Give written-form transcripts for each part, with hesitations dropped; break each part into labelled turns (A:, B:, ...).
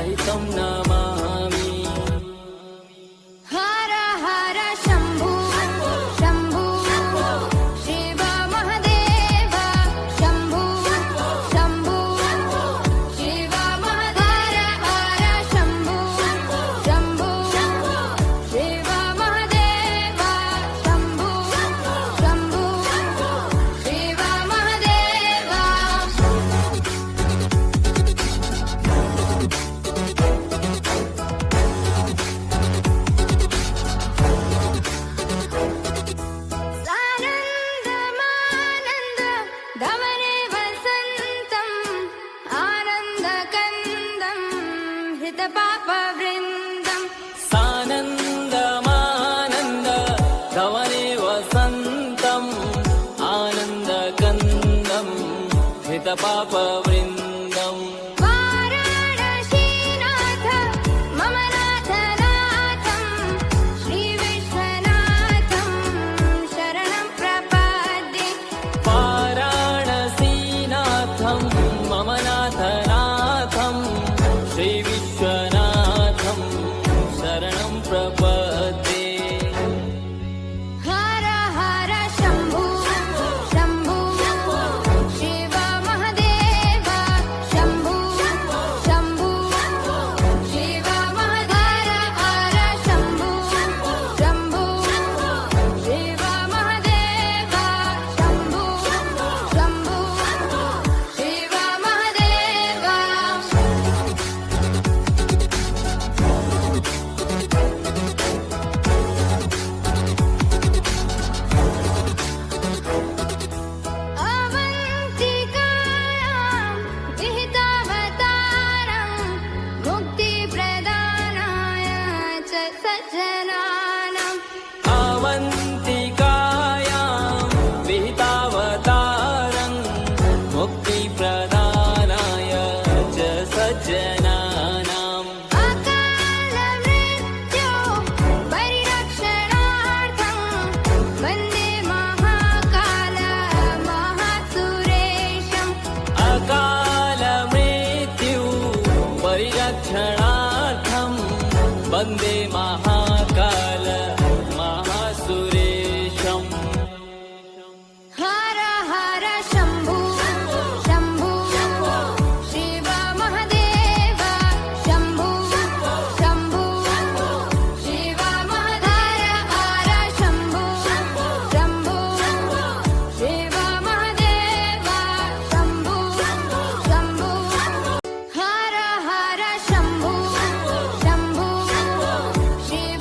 A: सहितं नमामि।
B: हर हर शम्भो शम्भो शिव महादेव शम्भो शम्भो शिव महादेव हर शम्भो शम्भो शिव महादेव शम्भो शम्भो शिव महादेव। सानन्दमानन्द धवने वसन्तम् आनन्दकन्दं हृतपापवृन्दम्।
A: सानन्दमानन्द धवने वसन्तम् आनन्दकन्दं हितपापवृन्दम्।
B: वाराणसीनाथ मम नाथनाथं श्रीविश्वनाथं शरणं प्रपद्ये।
A: वाराणसीनाथं मम नाथनाथं श्रीविश्वनाथं शरणं प्रपद्ये।
B: हर हर शम्भो शम्भो शिव महादेव शम्भो शम्भो शिव महादेव हर शम्भो शम्भो शिव महादेव शम्भो शम्भो शिव महादेव। अवन्तिकायां विहितावतारं मुक्तिप्रदानाय च सज्जनानाम्।
A: अवन्तिकायां विहितावतारं मुक्तिप्रदानाय च सज्जनानाम्।
B: अकालमृत्यो परिरक्षणार्थं वन्दे महाकाल महासुरेशम्।
A: अकालमृत्यु परिरक्षणार्थं वन्दे महाकाल महासुरेशम्।
B: हर हर शम्भो शम्भो शिव महादेव शम्भो शम्भो शिव महादेव हर शम्भो शम्भो शिव महादेव शम्भो शम्भो हर हर शम्भो शम्भो शिव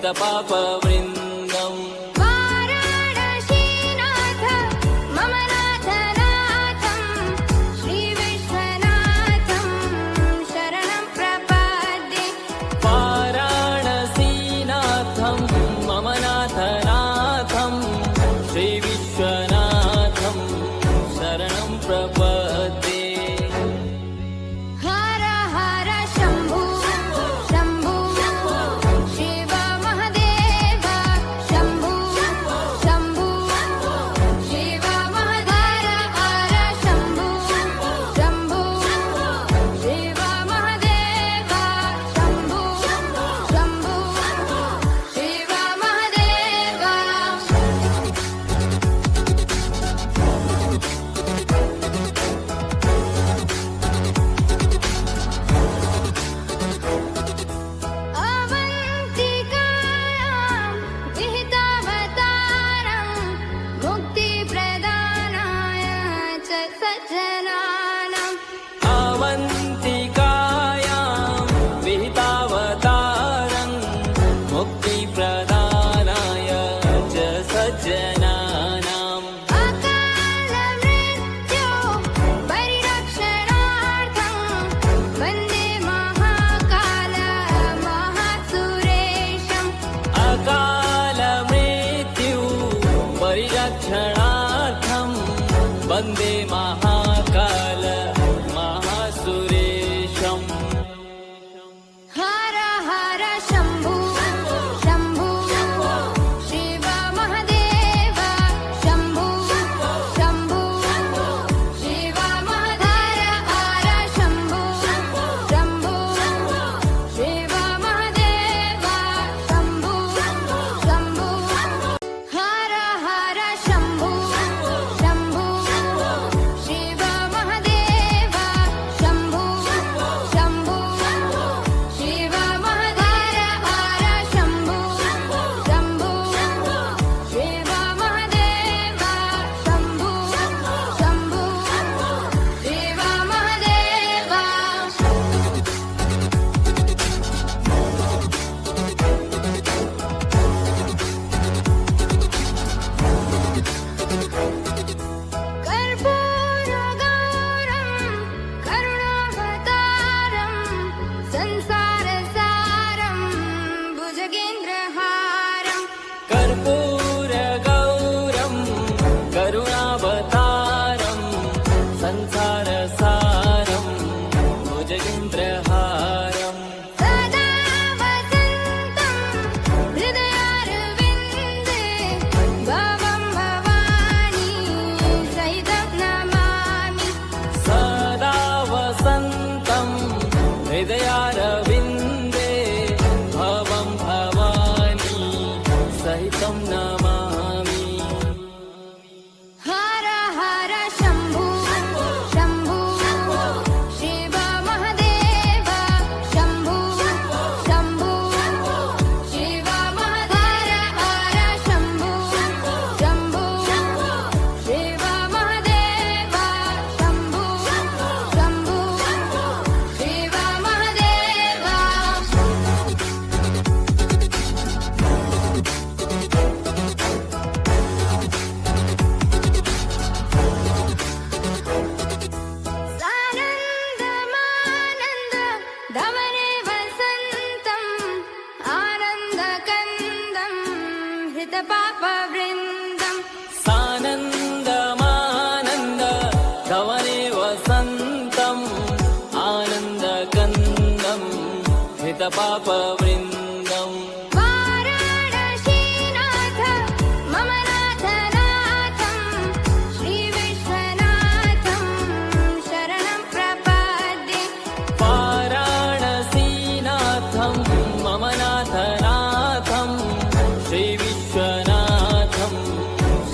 A: हितपापवृन्दम्
B: वाराणसीनाथ मम नाथनाथं श्रीविश्वनाथं शरणं प्रपद्ये
A: वाराणसीनाथं मम नाथनाथं श्रीविश्वनाथं शरणं प्रपद्ये
B: हर हर शम्भो शम्भो शिव महदेव शम्भो शम्भो शिव महदेव हर शम्भो शम्भो शिव महदेव शम्भो शम्भो शिव महदेव अवन्तिकायां विहितावतारं मुक्तिप्रदानाय च सज्जनानाम्
A: अवन्तिकायां विहितावतारं मुक्तिप्रदानाय च सज्जनानाम्
B: अकालमृत्यो परिरक्षणार्थं वन्दे महाकाल महासुरेशम्
A: अकालमृत्यु परिरक्षणार्थं वन्दे महाकाल महासुरेशम्
B: हर हर शम्भो शम्भो शिव महदेव शम्भो शम्भो शिव महदेव हर शम्भो शम्भो शिव महदेव शम्भो शम्भो हर हर शम्भो शम्भो शिव महदेव शम्भो शम्भो शिव महदेव हर शम्भो शम्भो शिव महदेव शम्भो शम्भो शिव महदेव कर्पूरगौरं करुणावतारं संसारसारं भुजगेन्द्रहारं
A: कर्पूरगौरं करुणावतारं संसारसारं भुजगेन्द्रहारम्
B: सदा वसन्तं हृदयारविन्दे भवं भवानी सहितं नमामि
A: सदा वसन्तं हृदयारविन्दे भवं भवानी सहितं नमामि
B: हर हर शम्भो शम्भो शिव महदेव शम्भो शम्भो शिव महदेव हर शम्भो शम्भो शिव महदेव शम्भो शम्भो शिव महदेव सानन्दमानन्द धवने वसन्तम् आनन्दकन्दं हितपापवृन्दम्
A: सानन्दमानन्द धवने वसन्तम् आनन्दकन्दं हितपापवृन्दम्
B: वाराणसीनाथ मम नाथनाथं श्रीविश्वनाथं शरणं प्रपद्ये
A: वाराणसीनाथं मम नाथनाथं श्रीविश्वनाथं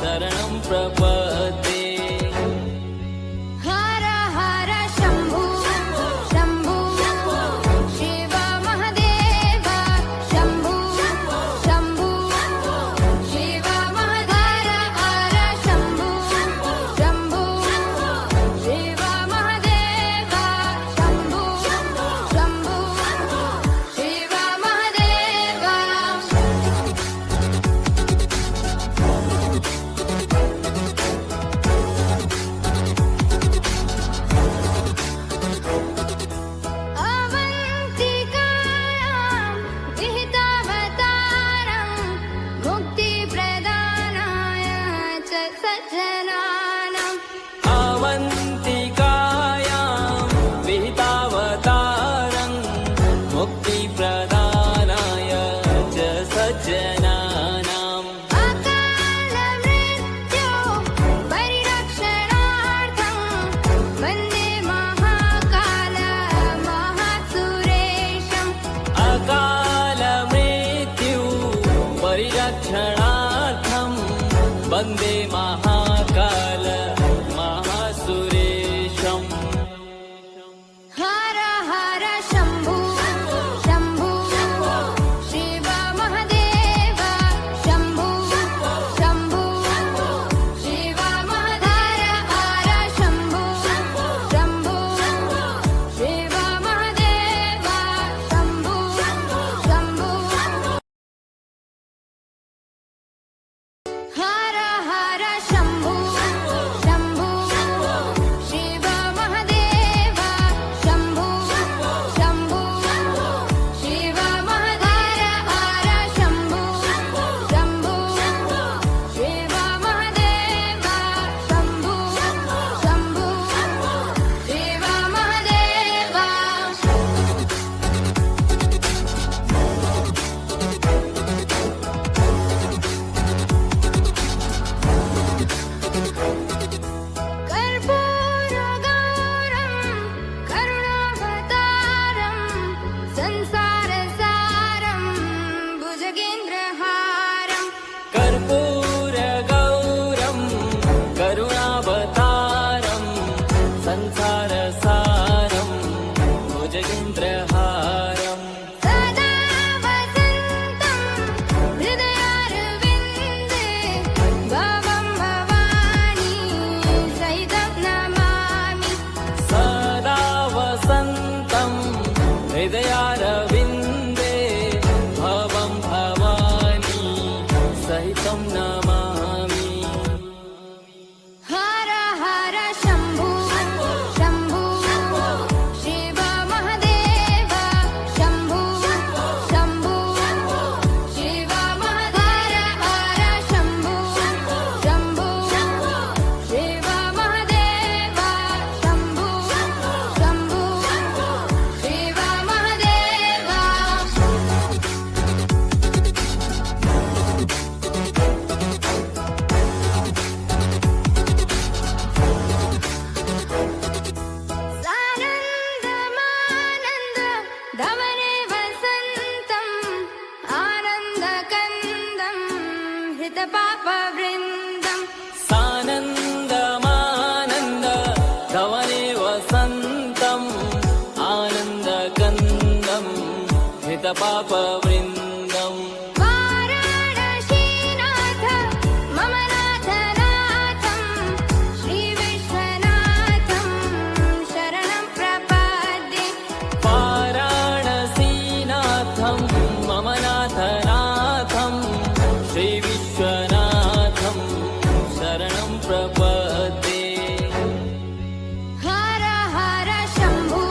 A: शरणं प्रपद्ये
B: हर हर शम्भो शम्भो शिव महदेव
A: संसारसारं भुजगेन्द्रहारम्
B: सदा वसन्तं हृदयारविन्दे भवं भवानी सहितं नमामि
A: सदा वसन्तं हृदयारविन्दे भवं भवानी सहितं नमामि
B: हर हर शम्भो शम्भो शिव महदेव शम्भो शम्भो शिव महदेव हर शम्भो शम्भो शिव महदेव शम्भो शम्भो शिव महदेव सानन्दमानन्द धवने वसन्तम् आनन्दकन्दं हृतपापवृन्दम्
A: सानन्दमानन्द धवने वसन्तम् आनन्दकन्दं हितपापवृन्दम्
B: वाराणसीनाथ मम नाथनाथं श्रीविश्वनाथं शरणं प्रपद्ये
A: वाराणसीनाथं मम नाथनाथं श्रीविश्वनाथं शरणं प्रपद्ये
B: हर हर शम्भो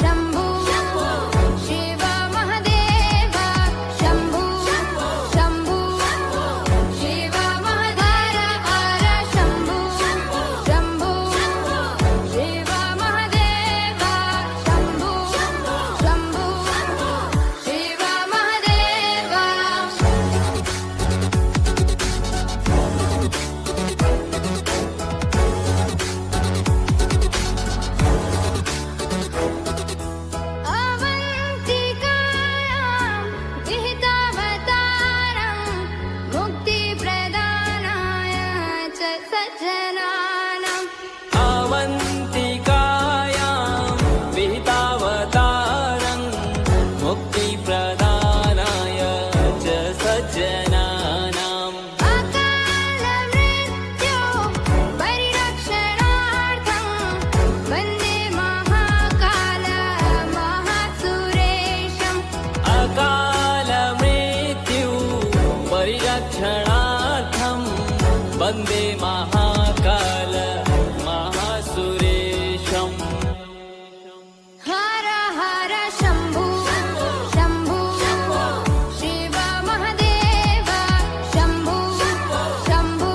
B: शम्भो शिव महदेव शम्भो शम्भो शिव महदेव हर शम्भो शम्भो शिव महदेव शम्भो शम्भो शिव महदेव अवन्तिकायां विहितावतारं मुक्तिप्रदानाय च सज्जनानाम्
A: अवन्तिकायां विहितावतारं मुक्तिप्रदानाय च सज्जनानाम्
B: अकालमृत्यो परिरक्षणार्थं वन्दे महाकाल महासुरेशम्
A: अकालमृत्यु परिरक्षणार्थं वन्दे महाकाल महासुरेशम्
B: हर हर शम्भो शम्भो शिव महदेव शम्भो शम्भो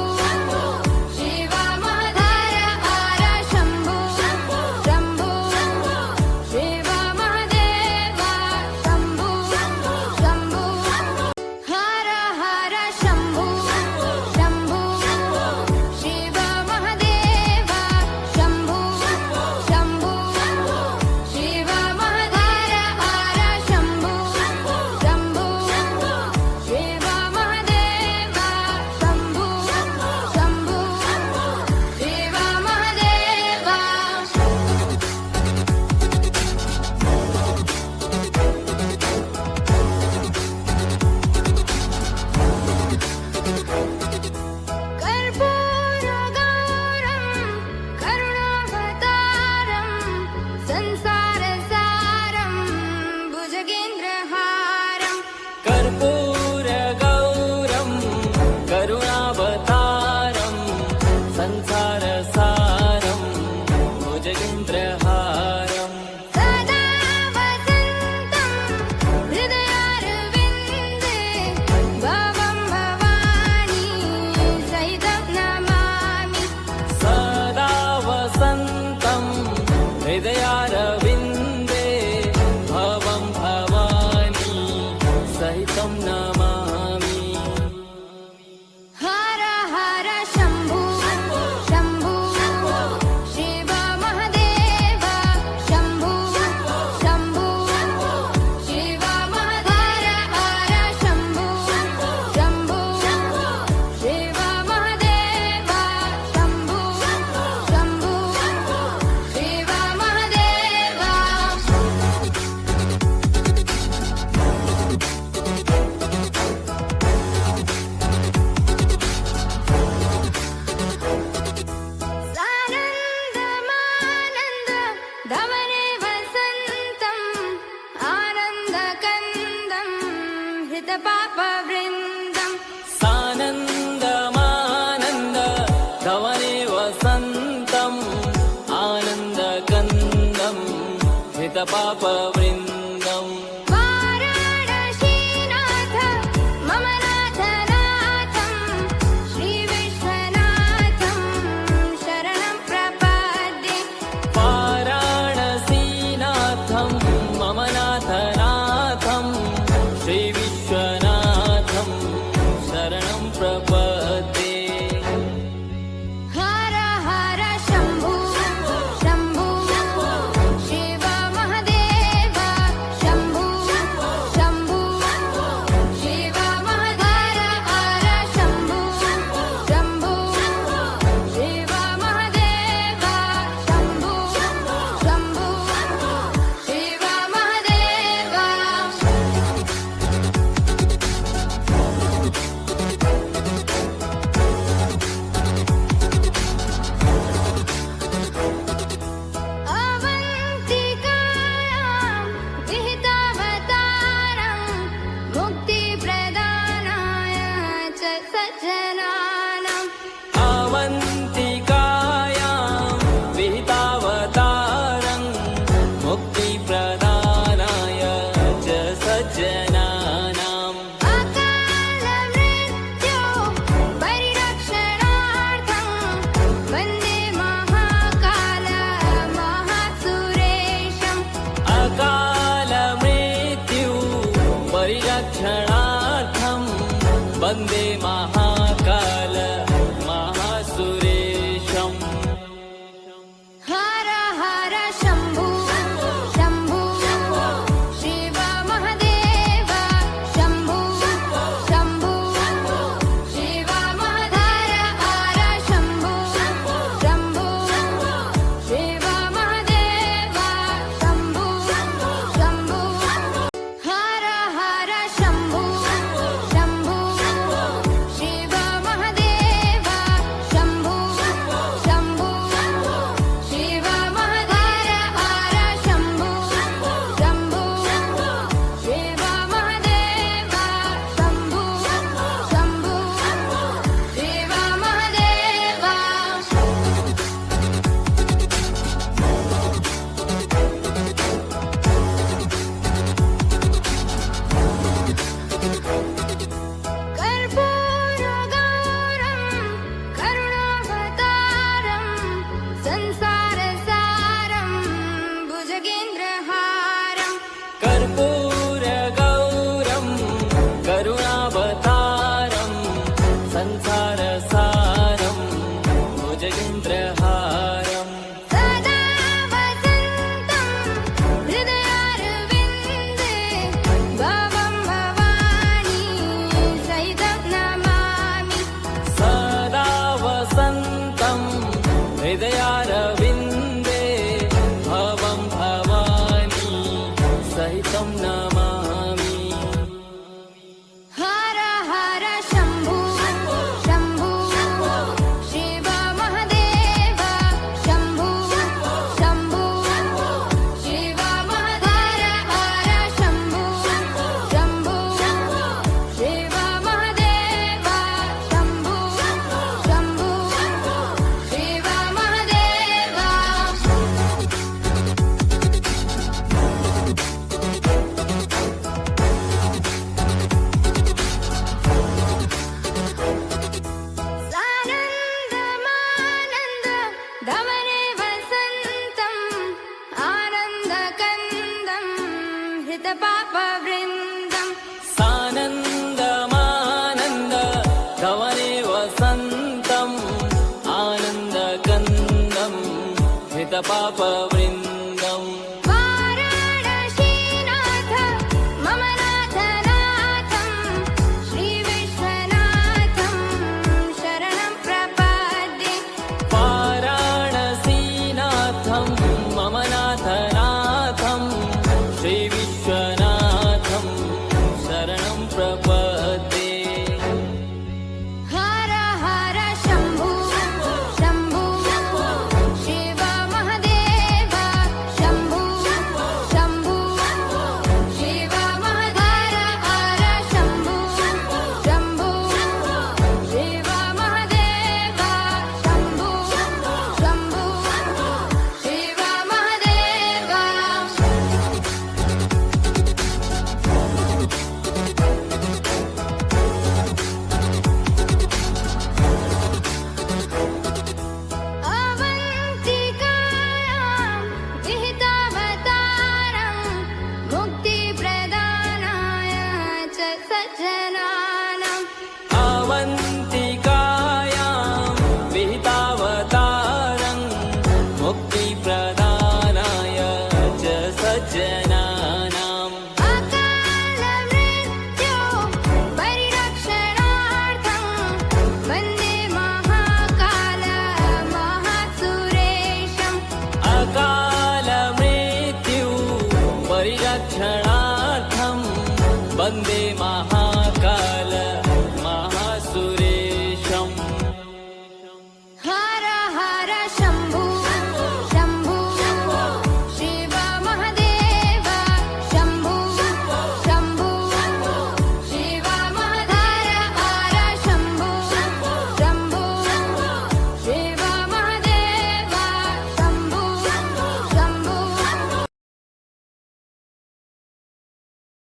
B: शिव महदेव हर शम्भो शम्भो शिव महदेव शम्भो शम्भो हर हर शम्भो शम्भो शिव महदेव शम्भो शम्भो शिव महदेव हर शम्भो शम्भो शिव महदेव शम्भो शम्भो शिव महदेव कर्पूरगौरं करुणावतारं संसारसारं भुजगेन्द्रहारम्
A: कर्पूरगौरं करुणावतारं संसारसारं भुजगेन्द्रहारम्
B: सदा वसन्तं हृदयारविन्दे भवं भवानी सहितं नमामि
A: सदा वसन्तं हृदयारविन्दे भवं भवानी सहितं नमामि
B: हर हर शम्भो शम्भो शिव महदेव शम्भो शम्भो शिव महदेव हर शम्भो शम्भो शिव महदेव शम्भो शम्भो
A: हितपापवृन्दम्
B: वाराणसीनाथ मम नाथ नाथं श्रीविश्वनाथं शरणं प्रपद्ये
A: वाराणसीनाथं मम नाथनाथं श्रीविश्वनाथं शरणं प्रपद्ये
B: हर हर शम्भो शम्भो शिव महदेव शम्भो शम्भो शिव महदेव हर शम्भो शम्भो शिव महदेव शम्भो शम्भो शिव महदेव अवन्तिकायां विहितावतारं मुक्तिप्रदानाय च सज्जनानाम्
A: अवन्तिकायां विहितावतारं मुक्तिप्रदानाय च सज्जनानाम्
B: अकालमृत्यो परिरक्षणार्थं वन्दे महाकाल महासुरेशम्
A: अकालमृत्यु परिरक्षणार्थं वन्दे महाकाल महासुरेशम्
B: हर हर शम्भो शम्भो शिव महदेव शम्भो शम्भो शिव महदेव हर शम्भो शम्भो शिव महदेव शम्भो शम्भो हर हर शम्भो शम्भो शिव महदेव शम्भो शम्भो शिव महदेव हर शम्भो शम्भो शिव महदेव शम्भो शम्भो शिव महदेव कर्पूरगौरं करुणावतारं संसारसारं भुजगेन्द्रहारं
A: कर्पूरगौरं करुणावतारं संसारसारं भुजगेन्द्रहारम्
B: सदा वसन्तं हृदयारविन्दे भवं भवानी सहितं नमामि
A: सदा वसन्तं हृदयारविन्दे भवं भवानी सहितं नमामि
B: हर हर शम्भो शम्भो शिव महदेव शम्भो शम्भो शिव महदेव हर शम्भो शम्भो शिव महदेव शम्भो शम्भो शिव महदेव सानन्दमानन्द धवने वसन्तम् आनन्दकन्दं हितपापवृन्दम्
A: सानन्दमानन्द धवने वसन्तम् आनन्दकन्दं हितपापवृन्दम्
B: वाराणसीनाथ मम नाथ नाथं श्रीविश्वनाथं शरणं प्रपद्ये
A: वाराणसीनाथं मम नाथनाथं श्रीविश्वनाथं शरणं प्रपद्ये
B: हर हर शम्भो शम्भो शिव महदेव
A: वन्दे